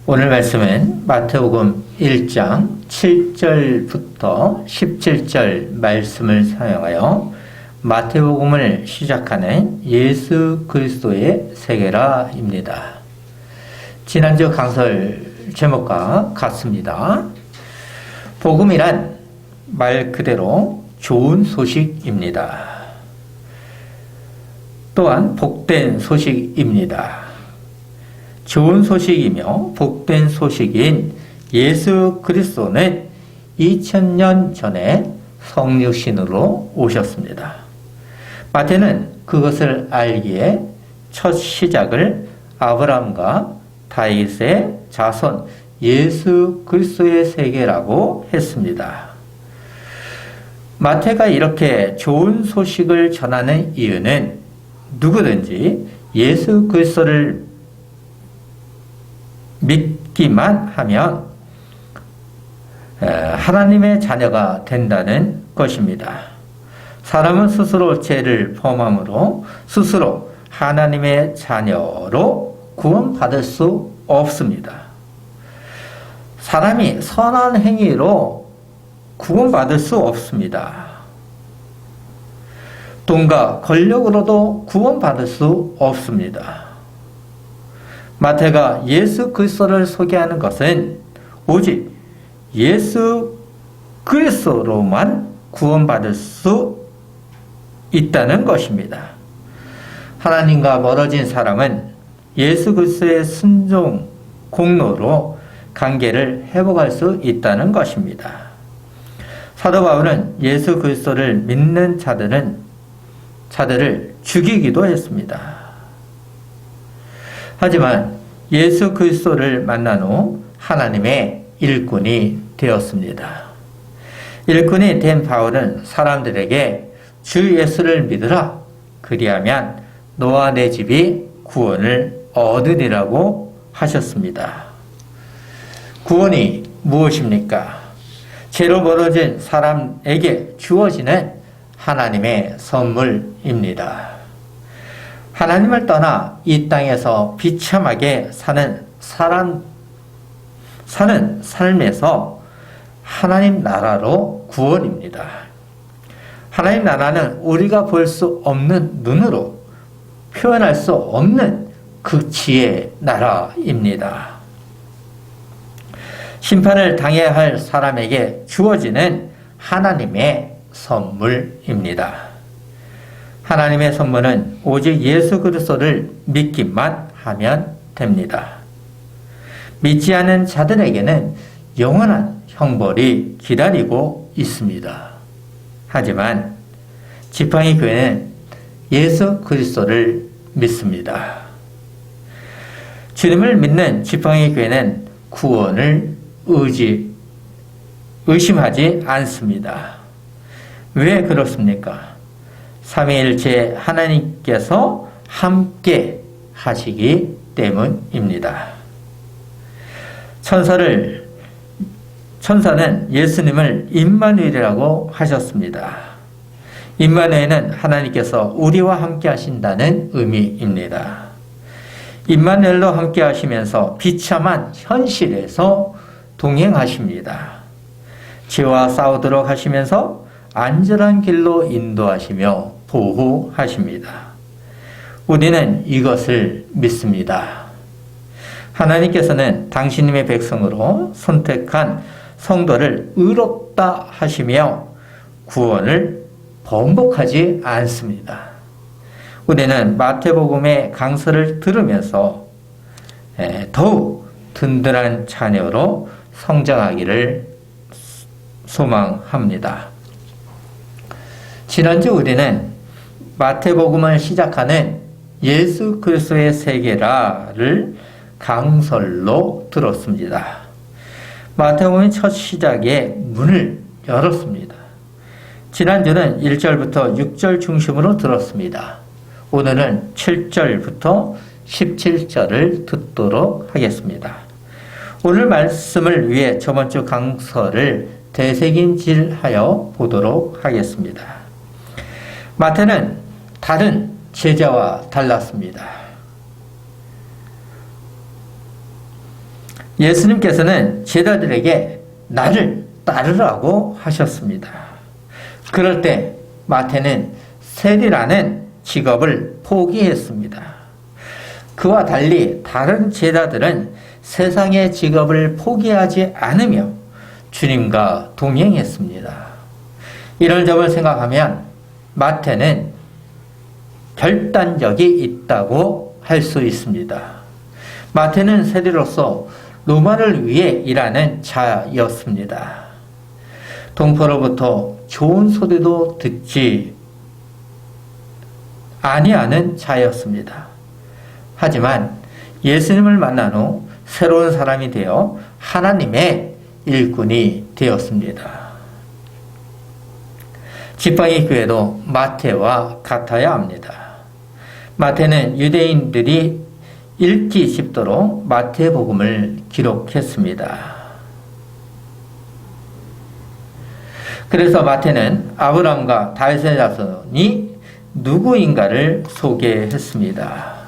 오늘 말씀은 마태복음 1장 7절부터 17절 말씀을 사용하여 마태복음을 시작하는 예수 그리스도의 세계라입니다. 지난주 강설 제목과 같습니다. 복음이란 말 그대로 좋은 소식입니다. 또한 복된 소식입니다. 좋은 소식이며 복된 소식인 예수 그리스도는 2000년 전에 성육신으로 오셨습니다. 마태는 그것을 알기에 첫 시작을 아브라함과 다윗의 자손 예수 그리스도의 세계라고 했습니다. 마태가 이렇게 좋은 소식을 전하는 이유는 누구든지 예수 그리스도를 믿기만 하면 하나님의 자녀가 된다는 것입니다. 사람은 스스로 죄를 범함으로 스스로 하나님의 자녀로 구원받을 수 없습니다. 사람이 선한 행위로 구원받을 수 없습니다. 돈과 권력으로도 구원받을 수 없습니다. 마태가 예수 그리스도를 소개하는 것은 오직 예수 그리스도로만 구원받을 수 있다는 것입니다. 하나님과 멀어진 사람은 예수 그리스도의 순종 공로로 관계를 회복할 수 있다는 것입니다. 사도 바울은 예수 그리스도를 믿는 자들을 죽이기도 했습니다. 하지만 예수 그리스도를 만난 후 하나님의 일꾼이 되었습니다. 일꾼이 된 바울은 사람들에게 주 예수를 믿으라. 그리하면 너와 내 집이 구원을 얻으리라고 하셨습니다. 구원이 무엇입니까? 죄로 멀어진 사람에게 주어지는 하나님의 선물입니다. 하나님을 떠나 이 땅에서 비참하게 사는 삶에서 하나님 나라로 구원입니다. 하나님 나라는 우리가 볼 수 없는 눈으로 표현할 수 없는 극치의 나라입니다. 심판을 당해야 할 사람에게 주어지는 하나님의 선물입니다. 하나님의 선물은 오직 예수 그리스도를 믿기만 하면 됩니다. 믿지 않은 자들에게는 영원한 형벌이 기다리고 있습니다. 하지만 지팡이 교회는 예수 그리스도를 믿습니다. 주님을 믿는 지팡이 교회는 구원을 의심하지 않습니다. 왜 그렇습니까? 삼위일체 하나님께서 함께 하시기 때문입니다. 천사는 예수님을 임마누엘이라고 하셨습니다. 임마누엘은 하나님께서 우리와 함께 하신다는 의미입니다. 임마누엘로 함께 하시면서 비참한 현실에서 동행하십니다. 죄와 싸우도록 하시면서 안전한 길로 인도하시며 보호하십니다. 우리는 이것을 믿습니다. 하나님께서는 당신님의 백성으로 선택한 성도를 의롭다 하시며 구원을 번복하지 않습니다. 우리는 마태복음의 강서를 들으면서 더욱 든든한 자녀로 성장하기를 소망합니다. 지난주 우리는 마태복음을 시작하는 예수 그리스도의 세계라를 강설로 들었습니다. 마태복음의 첫 시작에 문을 열었습니다. 지난주는 1절부터 6절 중심으로 들었습니다. 오늘은 7절부터 17절을 듣도록 하겠습니다. 오늘 말씀을 위해 저번주 강설을 되새김질하여 보도록 하겠습니다. 마태는 다른 제자와 달랐습니다. 예수님께서는 제자들에게 나를 따르라고 하셨습니다. 그럴 때 마태는 세리라는 직업을 포기했습니다. 그와 달리 다른 제자들은 세상의 직업을 포기하지 않으며 주님과 동행했습니다. 이런 점을 생각하면 마태는 결단력이 있다고 할 수 있습니다. 마태는 세리로서 로마를 위해 일하는 자였습니다. 동포로부터 좋은 소리도 듣지 아니하는 자였습니다. 하지만 예수님을 만난 후 새로운 사람이 되어 하나님의 일꾼이 되었습니다. 지팡이 교회도 마태와 같아야 합니다. 마태는 유대인들이 읽기 쉽도록 마태복음을 기록했습니다. 그래서 마태는 아브라함과 다윗의 자손이 누구인가를 소개했습니다.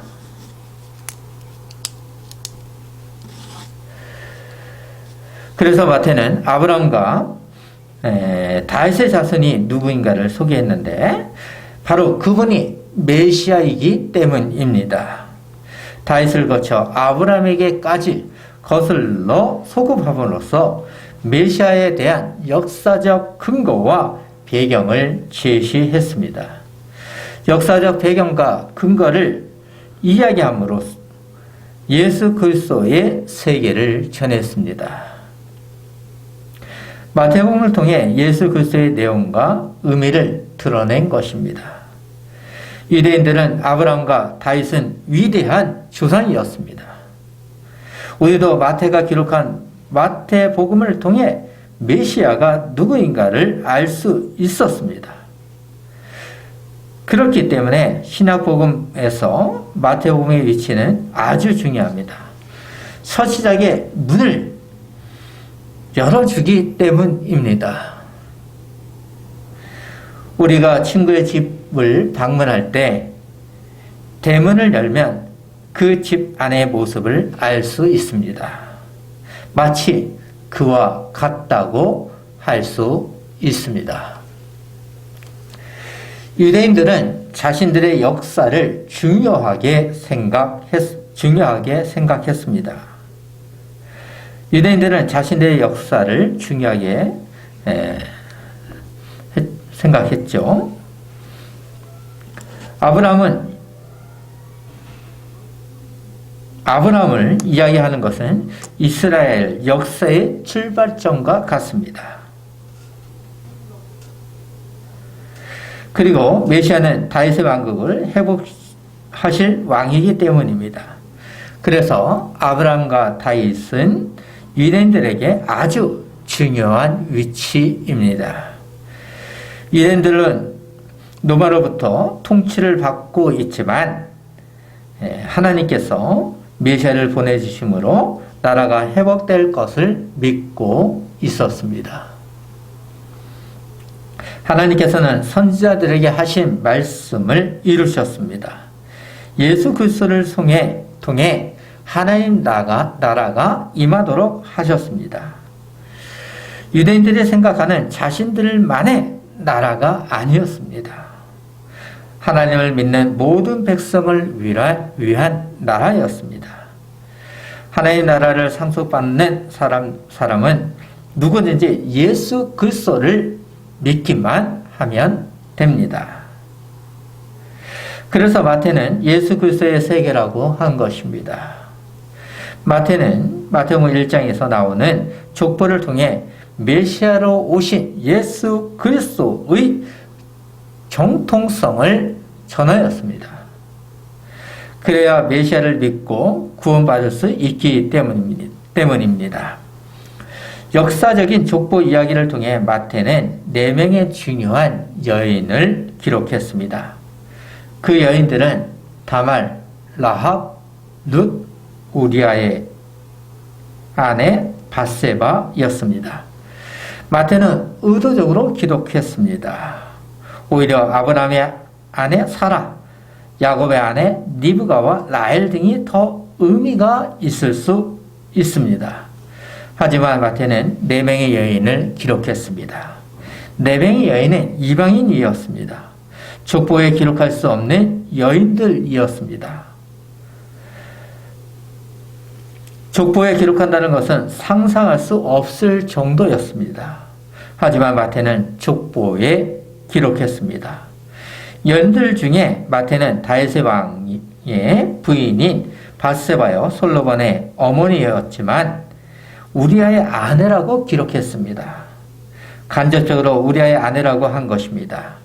그래서 마태는 아브라함과 다윗의 자손이 누구인가를 소개했는데 바로 그분이 메시아이기 때문입니다. 다윗을 거쳐 아브라함에게까지 거슬러 소급함으로써 메시아에 대한 역사적 근거와 배경을 제시했습니다. 역사적 배경과 근거를 이야기함으로써 예수 그리스도의 세계를 전했습니다. 마태복음을 통해 예수 그리스도의 내용과 의미를 드러낸 것입니다. 유대인들은 아브라함과 다윗은 위대한 조상이었습니다. 우리도 마태가 기록한 마태복음을 통해 메시아가 누구인가를 알 수 있었습니다. 그렇기 때문에 신약복음에서 마태복음의 위치는 아주 중요합니다. 첫 시작의 문을 열어주기 때문입니다. 우리가 친구의 집을 방문할 때 대문을 열면 그 집 안의 모습을 알 수 있습니다. 마치 그와 같다고 할 수 있습니다. 유대인들은 자신들의 역사를 중요하게 생각했습니다. 유대인들은 자신들의 역사를 중요하게 생각했죠. 아브라함을 이야기하는 것은 이스라엘 역사의 출발점과 같습니다. 그리고 메시아는 다윗의 왕국을 회복하실 왕이기 때문입니다. 그래서 아브라함과 다윗은 유대인들에게 아주 중요한 위치입니다. 유대인들은 로마로부터 통치를 받고 있지만 하나님께서 메시아를 보내주심으로 나라가 회복될 것을 믿고 있었습니다. 하나님께서는 선지자들에게 하신 말씀을 이루셨습니다. 예수 그리스도를 통해 하나님 나라가 임하도록 하셨습니다. 유대인들이 생각하는 자신들만의 나라가 아니었습니다. 하나님을 믿는 모든 백성을 위한 나라였습니다. 하나님 나라를 상속받는 사람은 누구든지 예수 그리스도를 믿기만 하면 됩니다. 그래서 마태는 예수 그리스도의 세계라고 한 것입니다. 마태는 마태복음 1장에서 나오는 족보를 통해 메시아로 오신 예수 그리스도의 정통성을 전하였습니다. 그래야 메시아를 믿고 구원받을 수 있기 때문입니다. 역사적인 족보 이야기를 통해 마태는 4명의 중요한 여인을 기록했습니다. 그 여인들은 다말, 라합, 룻, 우리아의 아내 밧세바였습니다. 마태는 의도적으로 기록했습니다. 오히려 아브라함의 아내 사라, 야곱의 아내 리브가와 라헬 등이 더 의미가 있을 수 있습니다. 하지만 마태는 4명의 여인을 기록했습니다. 4명의 여인은 이방인이었습니다. 족보에 기록할 수 없는 여인들이었습니다. 족보에 기록한다는 것은 상상할 수 없을 정도였습니다. 하지만 마태는 족보에 기록했습니다. 여인들 중에 마태는 다윗의 왕의 부인인 밧세바요 솔로몬의 어머니였지만 우리아의 아내라고 기록했습니다. 간접적으로 우리아의 아내라고 한 것입니다.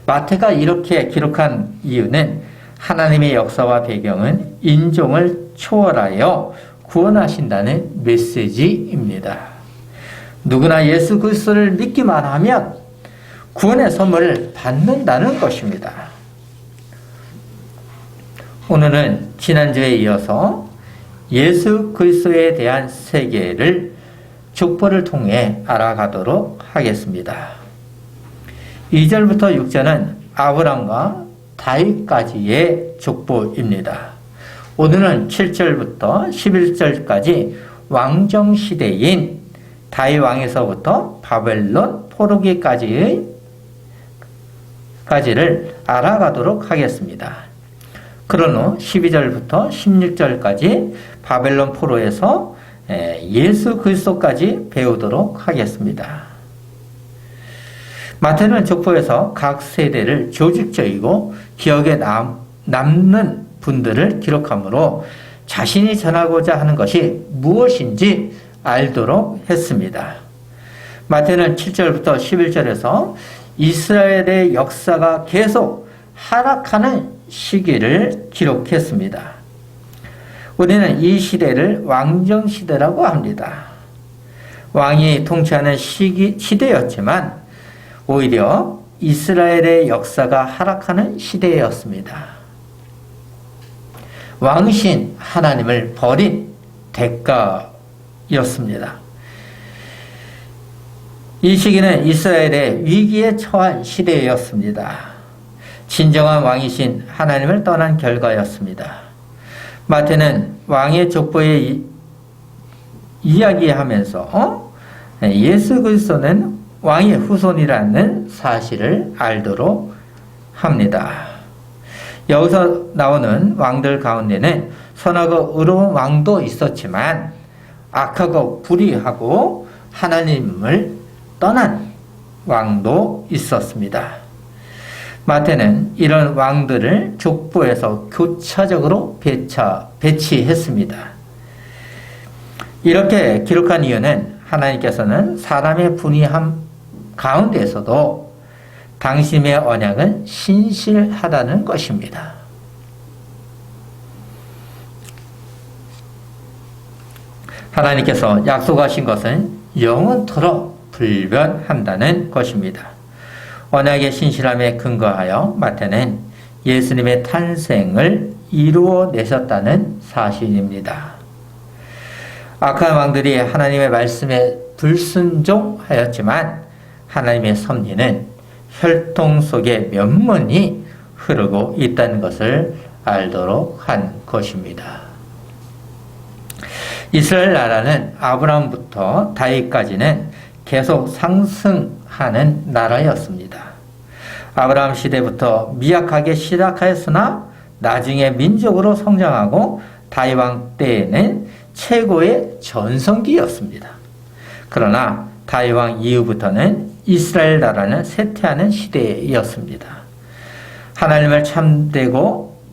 마태가 이렇게 기록한 이유는 하나님의 역사와 배경은 인종을 초월하여 구원하신다는 메시지입니다. 누구나 예수 그리스도를 믿기만 하면 구원의 선물을 받는다는 것입니다. 오늘은 지난주에 이어서 예수 그리스도에 대한 세계를 족보를 통해 알아가도록 하겠습니다. 2절부터 6절은 아브람과 다윗까지의 족보입니다. 오늘은 7절부터 11절까지 왕정시대인 다윗 왕에서부터 바벨론 포로기까지를 알아가도록 하겠습니다. 그런 후 12절부터 16절까지 바벨론 포로에서 예수 그리스도까지 배우도록 하겠습니다. 마태는 족보에서 각 세대를 조직적이고 기억에 남는 분들을 기록하므로 자신이 전하고자 하는 것이 무엇인지 알도록 했습니다. 마태는 7절부터 11절에서 이스라엘의 역사가 계속 하락하는 시기를 기록했습니다. 우리는 이 시대를 왕정시대라고 합니다. 왕이 통치하는 시대였지만 오히려 이스라엘의 역사가 하락하는 시대였습니다. 왕이신 하나님을 버린 대가였습니다. 이 시기는 이스라엘의 위기에 처한 시대였습니다. 진정한 왕이신 하나님을 떠난 결과였습니다. 마태는 왕의 족보에 이야기하면서 예수 그리스도는 왕의 후손이라는 사실을 알도록 합니다. 여기서 나오는 왕들 가운데는 선하고 의로운 왕도 있었지만 악하고 불의하고 하나님을 떠난 왕도 있었습니다. 마태는 이런 왕들을 족보에서 교차적으로 배치했습니다. 이렇게 기록한 이유는 하나님께서는 사람의 분이함 가운데에서도 당신의 언약은 신실하다는 것입니다. 하나님께서 약속하신 것은 영원토록 불변한다는 것입니다. 언약의 신실함에 근거하여 마태는 예수님의 탄생을 이루어내셨다는 사실입니다. 악한 왕들이 하나님의 말씀에 불순종하였지만 하나님의 섭리는 혈통 속에 면문이 흐르고 있다는 것을 알도록 한 것입니다. 이스라엘 나라는 아브라함부터 다윗까지는 계속 상승하는 나라였습니다. 아브라함 시대부터 미약하게 시작하였으나 나중에 민족으로 성장하고 다윗 왕 때에는 최고의 전성기였습니다. 그러나 다윗 왕 이후부터는 이스라엘 나라는 쇠퇴하는 시대였습니다. 하나님을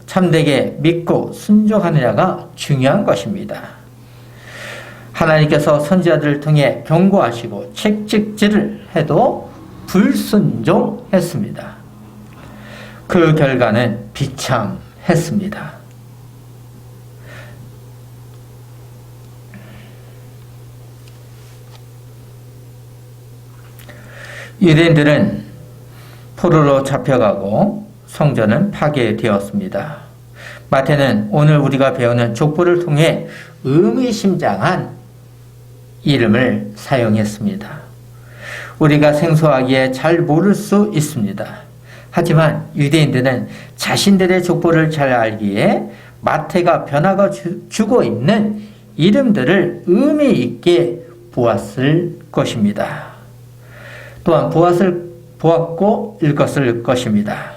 참되게 믿고 순종하느냐가 중요한 것입니다. 하나님께서 선지자들을 통해 경고하시고 책찍질을 해도 불순종했습니다. 그 결과는 비참했습니다. 유대인들은 포로로 잡혀가고 성전은 파괴되었습니다. 마태는 오늘 우리가 배우는 족보를 통해 의미심장한 이름을 사용했습니다. 우리가 생소하기에 잘 모를 수 있습니다. 하지만 유대인들은 자신들의 족보를 잘 알기에 마태가 변화가 주고 있는 이름들을 의미 있게 보았을 것입니다. 또한 보았고 읽었을 것입니다.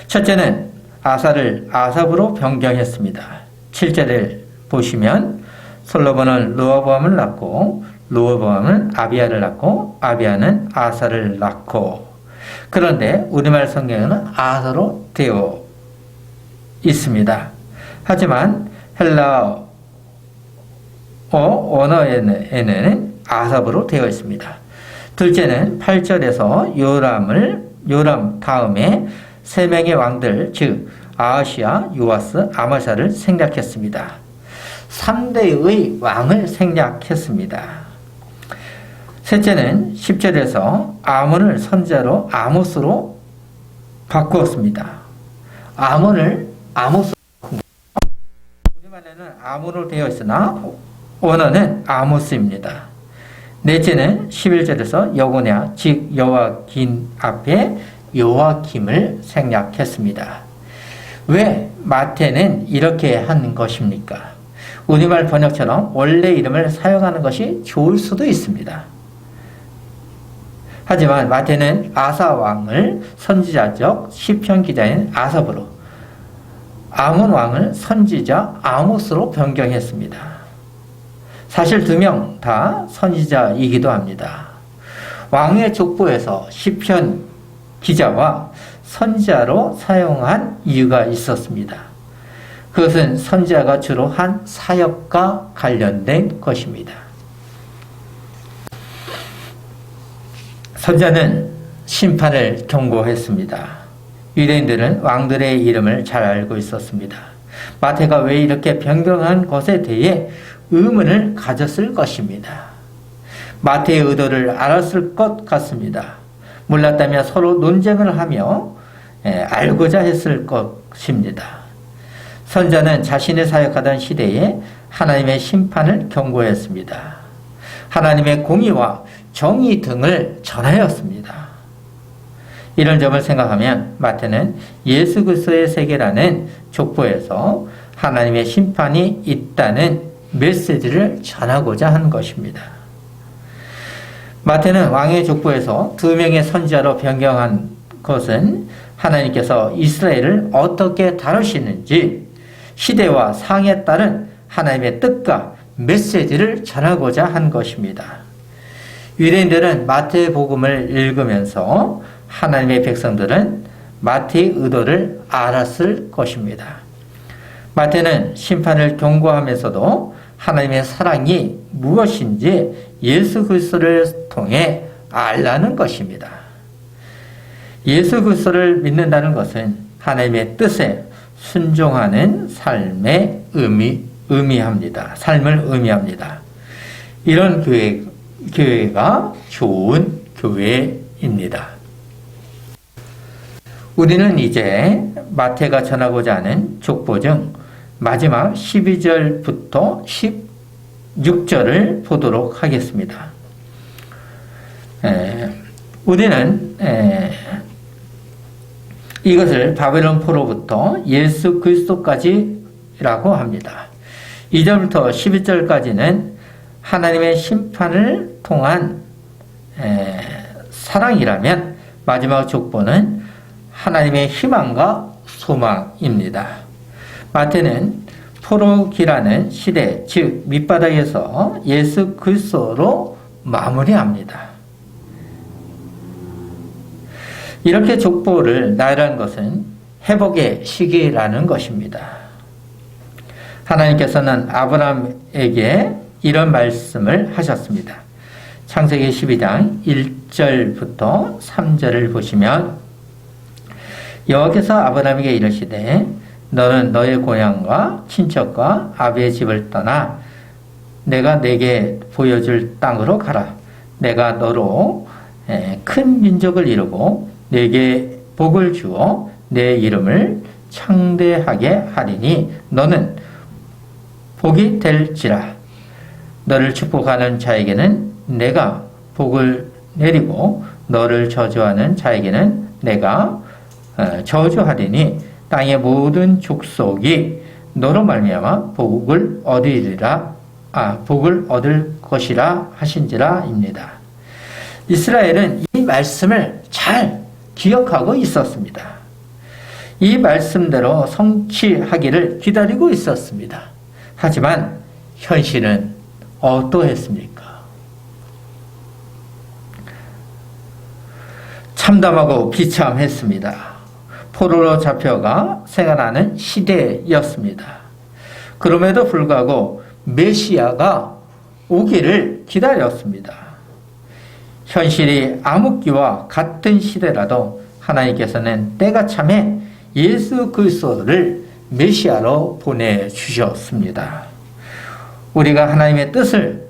첫째는 아사를 아삽으로 변경했습니다. 7절을 보시면 솔로몬은 르호보암을 낳고 르호보암은 아비야를 낳고 아비야는 아사를 낳고, 그런데 우리말 성경에는 아사로 되어 있습니다. 하지만 헬라어 언어에는 아삽으로 되어 있습니다. 둘째는 8절에서 요람 다음에 세 명의 왕들, 즉 아하시야, 요아스, 아마샤를 생략했습니다. 3대의 왕을 생략했습니다. 셋째는 10절에서 아몬을 선지자로 아모스로 바꾸었습니다. 아몬을 아모스, 우리말에는 아몬으로 되어 있으나 원어는 아모스입니다. 넷째는 11절에서 여고냐, 즉 여호와긴 앞에 요아김을 생략했습니다. 왜 마태는 이렇게 한 것입니까? 우리말 번역처럼 원래 이름을 사용하는 것이 좋을 수도 있습니다. 하지만 마태는 아사 왕을 선지자적 시편 기자인 아삽으로, 아몬 왕을 선지자 아모스로 변경했습니다. 사실 두 명 다 선지자이기도 합니다. 왕의 족보에서 시편 기자와 선지자로 사용한 이유가 있었습니다. 그것은 선지자가 주로 한 사역과 관련된 것입니다. 선지자는 심판을 경고했습니다. 유대인들은 왕들의 이름을 잘 알고 있었습니다. 마태가 왜 이렇게 변경한 것에 대해 의문을 가졌을 것입니다. 마태의 의도를 알았을 것 같습니다. 몰랐다면 서로 논쟁을 하며 알고자 했을 것입니다. 선지자는 자신이 사역하던 시대에 하나님의 심판을 경고했습니다. 하나님의 공의와 정의 등을 전하였습니다. 이런 점을 생각하면 마태는 예수 그리스도의 세계라는 족보에서 하나님의 심판이 있다는 메시지를 전하고자 한 것입니다. 마태는 왕의 족보에서 두 명의 선지자로 변경한 것은 하나님께서 이스라엘을 어떻게 다루시는지 시대와 상에 따른 하나님의 뜻과 메시지를 전하고자 한 것입니다. 유대인들은 마태의 복음을 읽으면서 하나님의 백성들은 마태의 의도를 알았을 것입니다. 마태는 심판을 경고하면서도 하나님의 사랑이 무엇인지 예수 그리스도를 통해 알라는 것입니다. 예수 그리스도를 믿는다는 것은 하나님의 뜻에 순종하는 삶의 의미합니다. 삶을 의미합니다. 이런 교회가 좋은 교회입니다. 우리는 이제 마태가 전하고자 하는 족보 중 마지막 12절부터 16절을 보도록 하겠습니다. 우리는 이것을 바벨론 포로부터 예수 그리스도까지라고 합니다. 2절부터 12절까지는 하나님의 심판을 통한 사랑이라면 마지막 족보는 하나님의 희망과 소망입니다. 마태는 포로기라는 시대, 즉 밑바닥에서 예수 그리스도로 마무리합니다. 이렇게 족보를 나열한 것은 회복의 시기라는 것입니다. 하나님께서는 아브라함에게 이런 말씀을 하셨습니다. 창세기 12장 1절부터 3절을 보시면 여호와께서 아브라함에게 이르시되 너는 너의 고향과 친척과 아비의 집을 떠나 내가 내게 보여줄 땅으로 가라. 내가 너로 큰 민족을 이루고 내게 복을 주어 내 이름을 창대하게 하리니 너는 복이 될지라. 너를 축복하는 자에게는 내가 복을 내리고 너를 저주하는 자에게는 내가 저주하리니 땅의 모든 족속이 너로 말미암아 복을 얻을 것이라 하신지라입니다. 이스라엘은 이 말씀을 잘 기억하고 있었습니다. 이 말씀대로 성취하기를 기다리고 있었습니다. 하지만 현실은 어떠했습니까? 참담하고 비참했습니다. 포로로 잡혀가 생활하는 시대였습니다. 그럼에도 불구하고 메시아가 오기를 기다렸습니다. 현실이 암흑기와 같은 시대라도 하나님께서는 때가 참에 예수 그리스도를 메시아로 보내주셨습니다. 우리가 하나님의 뜻을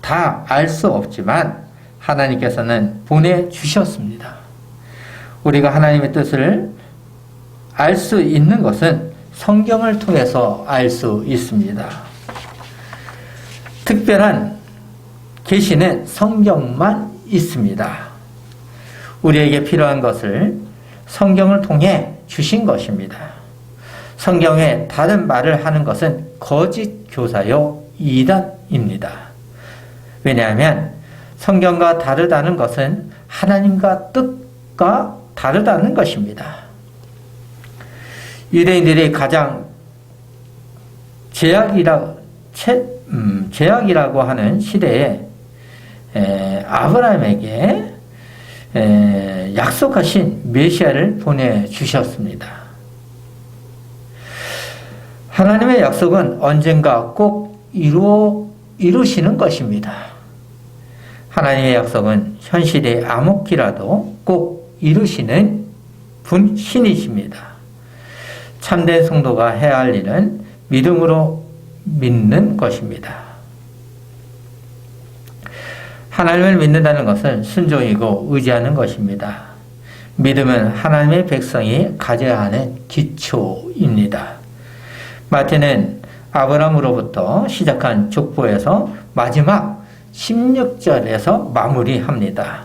다 알 수 없지만 하나님께서는 보내주셨습니다. 우리가 하나님의 뜻을 알 수 있는 것은 성경을 통해서 알 수 있습니다. 특별한 계시는 성경만 있습니다. 우리에게 필요한 것을 성경을 통해 주신 것입니다. 성경에 다른 말을 하는 것은 거짓 교사요 이단입니다. 왜냐하면 성경과 다르다는 것은 하나님과 뜻과 다르다는 것입니다. 유대인들이 가장 제약이라고 하는 시대에 아브라함에게 약속하신 메시아를 보내주셨습니다. 하나님의 약속은 언젠가 꼭 이루시는 것입니다. 하나님의 약속은 현실의 암흑기라도 꼭 이루시는 분신이십니다. 참된 성도가 해야 할 일은 믿음으로 믿는 것입니다. 하나님을 믿는다는 것은 순종이고 의지하는 것입니다. 믿음은 하나님의 백성이 가져야 하는 기초입니다. 마태는 아브라함으로부터 시작한 족보에서 마지막 16절에서 마무리합니다.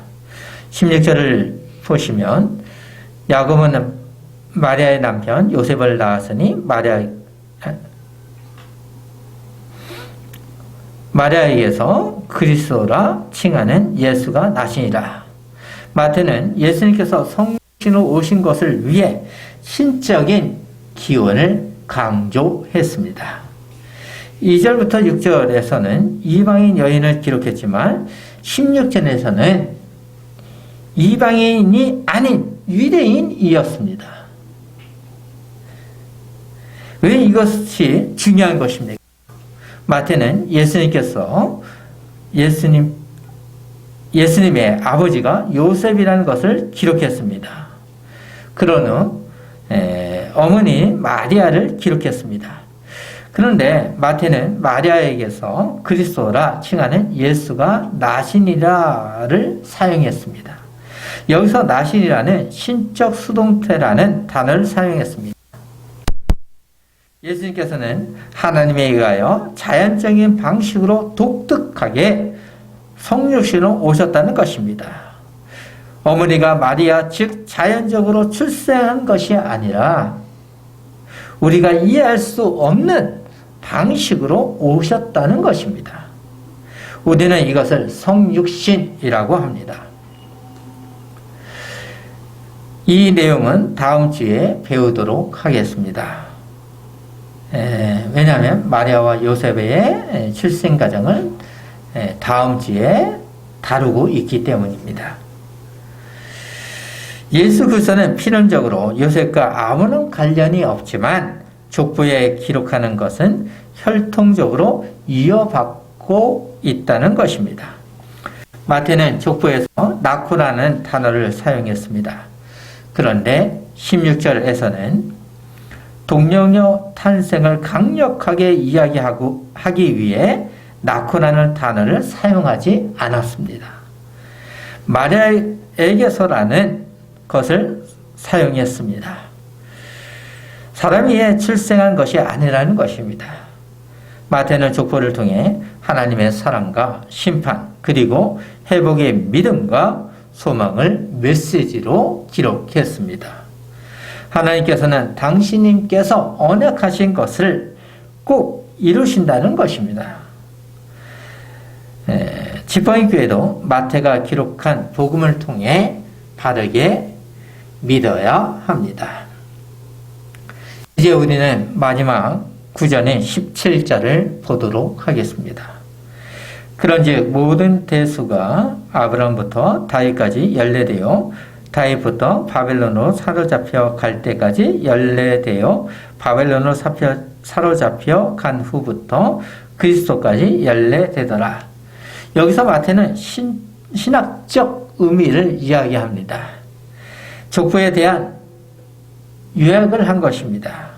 16절을 보시면 야곱은 마리아의 남편 요셉을 낳았으니 마리아에게서 그리스도라 칭하는 예수가 나시니라. 마태는 예수님께서 성신으로 오신 것을 위해 신적인 기원을 강조했습니다. 2절부터 6절에서는 이방인 여인을 기록했지만 16절에서는 이방인이 아닌 유대인이었습니다. 왜 이것이 중요한 것입니까? 마태는 예수님의 아버지가 요셉이라는 것을 기록했습니다. 그런 후 어머니 마리아를 기록했습니다. 그런데 마태는 마리아에게서 그리스도라 칭하는 예수가 나시니라를 사용했습니다. 여기서 나시니라는 신적 수동태라는 단어를 사용했습니다. 예수님께서는 하나님에 의하여 자연적인 방식으로 독특하게 성육신으로 오셨다는 것입니다. 어머니가 마리아 즉 자연적으로 출생한 것이 아니라 우리가 이해할 수 없는 방식으로 오셨다는 것입니다. 우리는 이것을 성육신이라고 합니다. 이 내용은 다음 주에 배우도록 하겠습니다. 왜냐하면 마리아와 요셉의 출생 과정을 다음 주에 다루고 있기 때문입니다. 예수 그리스도는 필연적으로 요셉과 아무런 관련이 없지만 족보에 기록하는 것은 혈통적으로 이어받고 있다는 것입니다. 마태는 족보에서 낳고라는 단어를 사용했습니다. 그런데 16절에서는 동정녀 탄생을 강력하게 이야기하기 위해 낳고라는 단어를 사용하지 않았습니다. 마리아에게서라는 것을 사용했습니다. 사람이 출생한 것이 아니라는 것입니다. 마태는 족보를 통해 하나님의 사랑과 심판 그리고 회복의 믿음과 소망을 메시지로 기록했습니다. 하나님께서는 당신님께서 언약하신 것을 꼭 이루신다는 것입니다. 지팡이 교회도 마태가 기록한 복음을 통해 바르게 믿어야 합니다. 이제 우리는 마지막 구절인 17절을 보도록 하겠습니다. 그런즉 모든 대수가 아브라함부터 다윗까지 연례되어 다윗부터 바벨론으로 사로잡혀 갈 때까지 연례되어 바벨론으로 사로잡혀 간 후부터 그리스도까지 연례되더라. 여기서 마태는 신학적 의미를 이야기합니다. 족보에 대한 요약을 한 것입니다.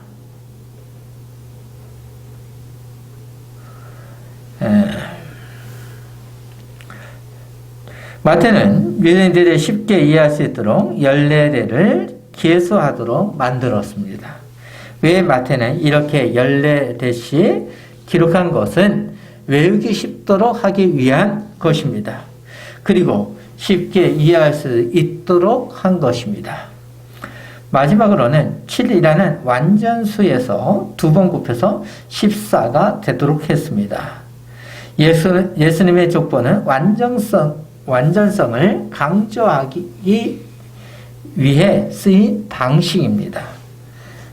마태는 유대인들이 쉽게 이해할 수 있도록 연례대를 계수하도록 만들었습니다. 왜 마태는 이렇게 연례대시 기록한 것은 외우기 쉽도록 하기 위한 것입니다. 그리고 쉽게 이해할 수 있도록 한 것입니다. 마지막으로는 7이라는 완전수에서 2번 곱해서 14가 되도록 했습니다. 예수님의 족보는 완전성을 강조하기 위해 쓰인 방식입니다.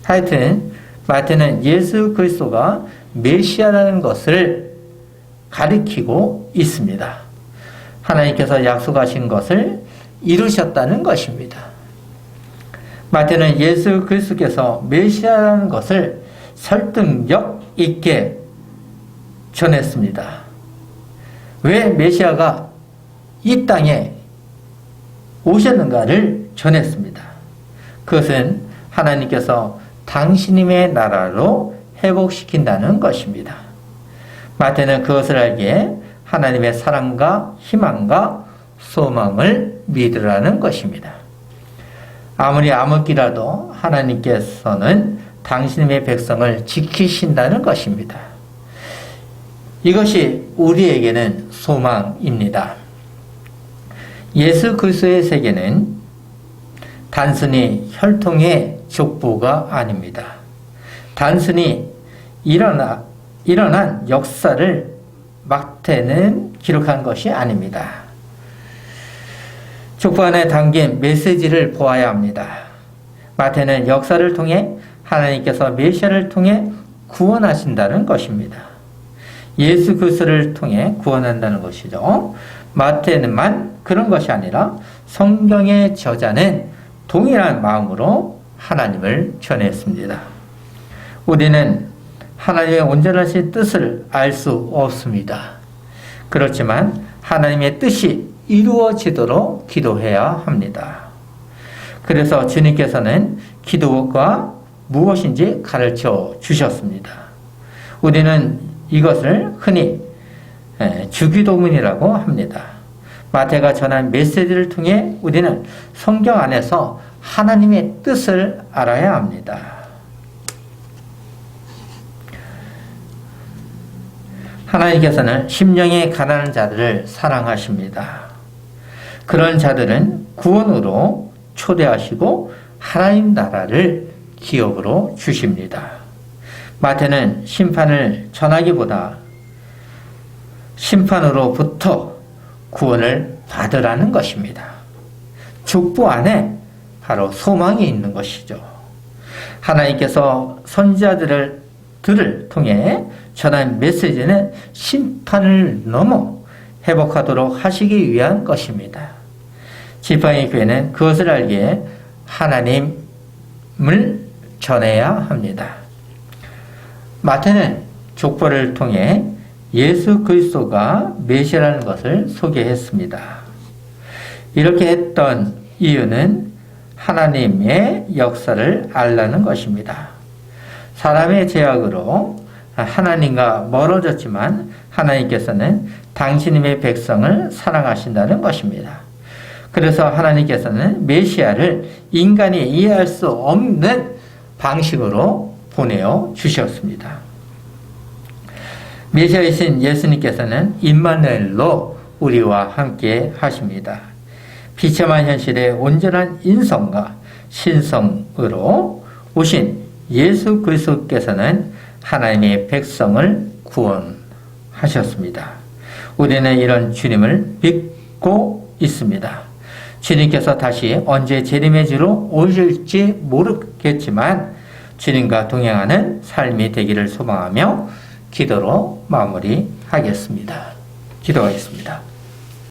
하여튼 마태는 예수 그리스도가 메시아라는 것을 가리키고 있습니다. 하나님께서 약속하신 것을 이루셨다는 것입니다. 마태는 예수 그리스도께서 메시아라는 것을 설득력 있게 전했습니다. 왜 메시아가 이 땅에 오셨는가를 전했습니다. 그것은 하나님께서 당신님의 나라로 회복시킨다는 것입니다. 마태는 그것을 알기에 하나님의 사랑과 희망과 소망을 믿으라는 것입니다. 아무리 암흑기라도 하나님께서는 당신의 백성을 지키신다는 것입니다. 이것이 우리에게는 소망입니다. 예수 그리스도의 세계는 단순히 혈통의 족보가 아닙니다. 단순히 일어난 역사를 마태는 기록한 것이 아닙니다. 족보 안에 담긴 메시지를 보아야 합니다. 마태는 역사를 통해 하나님께서 메시아를 통해 구원하신다는 것입니다. 예수 그리스도를 통해 구원한다는 것이죠. 마태는만 그런 것이 아니라 성경의 저자는 동일한 마음으로 하나님을 전했습니다. 우리는 하나님의 온전하신 뜻을 알 수 없습니다. 그렇지만 하나님의 뜻이 이루어지도록 기도해야 합니다. 그래서 주님께서는 기도가 무엇인지 가르쳐 주셨습니다. 우리는 이것을 흔히 주기도문이라고 합니다. 마태가 전한 메시지를 통해 우리는 성경 안에서 하나님의 뜻을 알아야 합니다. 하나님께서는 심령이 가난한 자들을 사랑하십니다. 그런 자들은 구원으로 초대하시고 하나님 나라를 기업으로 주십니다. 마태는 심판을 전하기보다 심판으로부터 구원을 받으라는 것입니다. 족보 안에 바로 소망이 있는 것이죠. 하나님께서 선지자들을 통해 전한 메시지는 심판을 넘어 회복하도록 하시기 위한 것입니다. 지팡이 교회는 그것을 알기에 하나님을 전해야 합니다. 마태는 족보를 통해 예수 그리스도가 메시아라는 것을 소개했습니다. 이렇게 했던 이유는 하나님의 역사를 알라는 것입니다. 사람의 죄악으로 하나님과 멀어졌지만 하나님께서는 당신님의 백성을 사랑하신다는 것입니다. 그래서 하나님께서는 메시아를 인간이 이해할 수 없는 방식으로 보내어 주셨습니다. 메시아이신 예수님께서는 임마누엘로 우리와 함께 하십니다. 비참한 현실의 온전한 인성과 신성으로 오신 예수 그리스도께서는 하나님의 백성을 구원하셨습니다. 우리는 이런 주님을 믿고 있습니다. 주님께서 다시 언제 재림의 주로 오실지 모르겠지만 주님과 동행하는 삶이 되기를 소망하며 기도로 마무리하겠습니다. 기도하겠습니다.